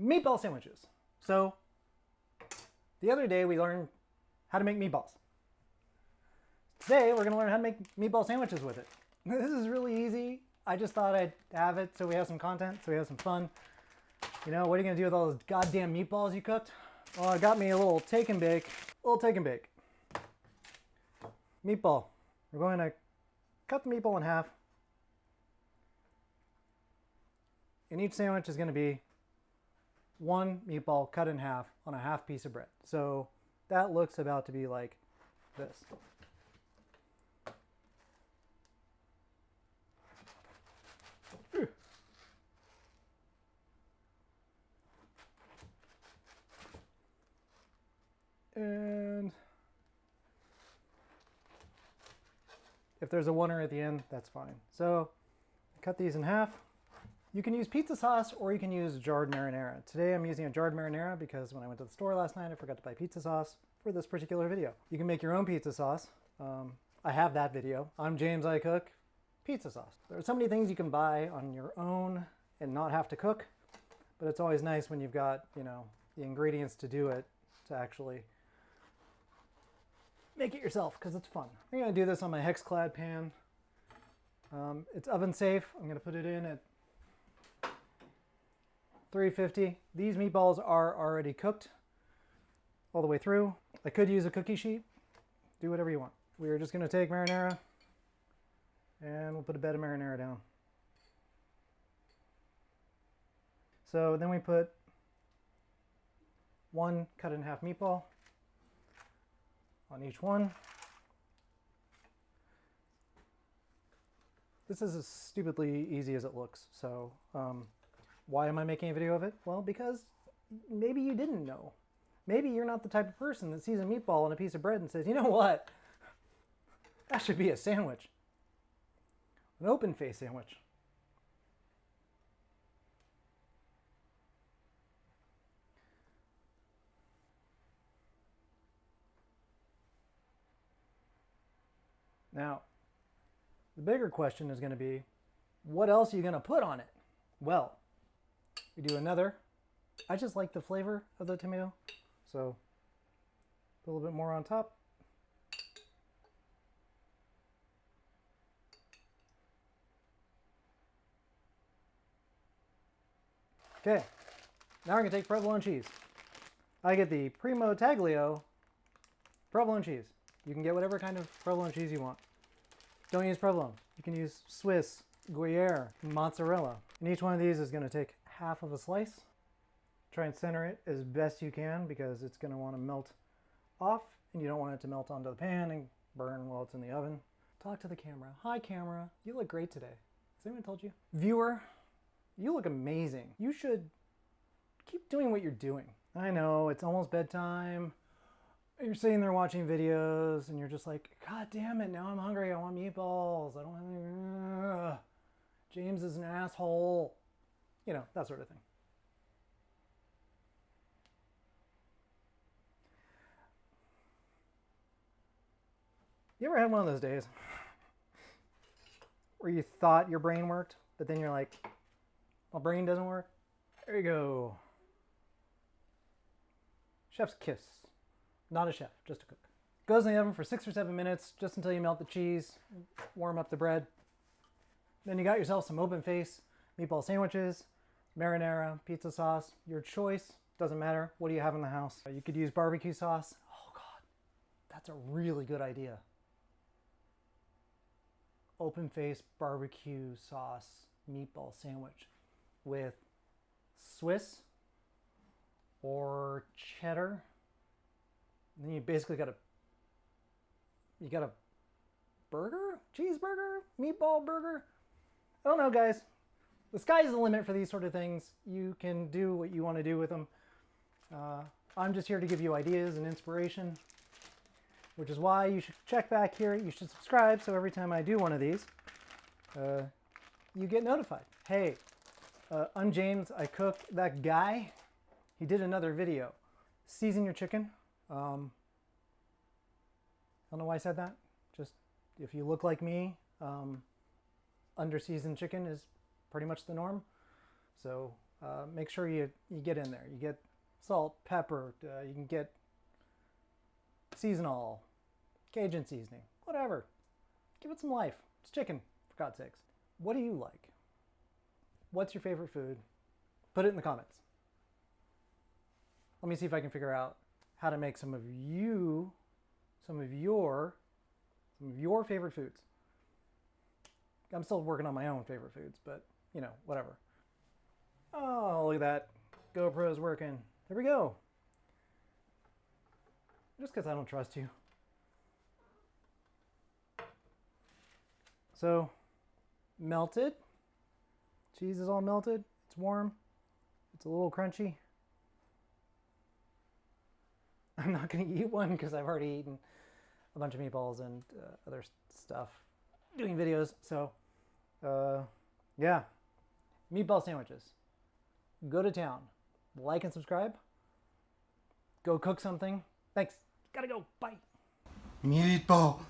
Meatball sandwiches. So the other day we learned how to make meatballs. Today we're going to learn how to make meatball sandwiches with it. This is really easy. I just thought I'd have it so we have some content, so we have some fun. You know, what are you going to do with all those goddamn meatballs you cooked? Well, I got me a little take and bake. Meatball. We're going to cut the meatball in half. And each sandwich is going to be one meatball cut in half on a half piece of bread. So that looks about to be like this. And if there's a oneer at the end, that's fine. So cut these in half. You can use pizza sauce or you can use jarred marinara. Today I'm using a jarred marinara because when I went to the store last night, I forgot to buy pizza sauce for this particular video. You can make your own pizza sauce. I have that video. I'm James, I cook pizza sauce. There are so many things you can buy on your own and not have to cook, but it's always nice when you've got, you know, the ingredients to do it, to actually make it yourself because it's fun. I'm going to do this on my hex-clad pan. It's oven safe. I'm going to put it in at 350. These meatballs are already cooked all the way through. I could use a cookie sheet. Do whatever you want. We're just going to take marinara and we'll put a bed of marinara down. So then we put one cut in half meatball on each one. This is as stupidly easy as it looks. So why am I making a video of it? Well, because maybe you didn't know. Maybe you're not the type of person that sees a meatball on a piece of bread and says, you know what? That should be a sandwich. An open face sandwich. Now, the bigger question is going to be, what else are you going to put on it? Well, we do another. I just like the flavor of the tomato, so put a little bit more on top. Okay, now we're going to take provolone cheese. I get the Primo Taglio provolone cheese. You can get whatever kind of provolone cheese you want. Don't use provolone. You can use Swiss, Gruyere, mozzarella. And each one of these is going to take half of a slice. Try and center it as best you can because it's going to want to melt off and you don't want it to melt onto the pan and burn while it's in the oven. Talk to the camera. Hi camera, you look great today. Has anyone told you? Viewer, you look amazing. You should keep doing what you're doing. I know, it's almost bedtime. You're sitting there watching videos and you're just like, God damn it, now I'm hungry, I want meatballs, I don't have any, James is an asshole. You know, that sort of thing. You ever had one of those days where you thought your brain worked, but then you're like, my brain doesn't work? There you go. Chef's kiss. Not a chef, just a cook. Goes in the oven for 6 or 7 minutes, just until you melt the cheese, warm up the bread. Then you got yourself some open face meatball sandwiches, marinara, pizza sauce, your choice, doesn't matter. What do you have in the house? You could use barbecue sauce. Oh God, that's a really good idea. Open face barbecue sauce meatball sandwich with Swiss or cheddar. And then you basically got a burger, cheeseburger, meatball burger. I don't know, guys. The sky's the limit for these sort of things. You can do what you want to do with them. I'm just here to give you ideas and inspiration, which is why you should check back here. You should subscribe so every time I do one of these, you get notified. Hey, I'm James, I cook. That guy, he did another video. Season your chicken. I don't know why I said that. Just if you look like me, under-seasoned chicken is pretty much the norm. So Make sure you get in there. You get salt, pepper, you can get seasonal, Cajun seasoning, whatever. Give it some life. It's chicken, for God's sakes. What do you like? What's your favorite food? Put it in the comments. Let me see if I can figure out how to make some of your favorite foods. I'm still working on my own favorite foods, but you know, whatever. Oh, look at that. GoPro's working. There we go. Just because I don't trust you. So, melted. Cheese is all melted. It's warm. It's a little crunchy. I'm not going to eat one because I've already eaten a bunch of meatballs and other stuff doing videos. So, yeah. Meatball sandwiches. Go to town. Like and subscribe. Go cook something. Thanks. Gotta go. Bye. Meatball.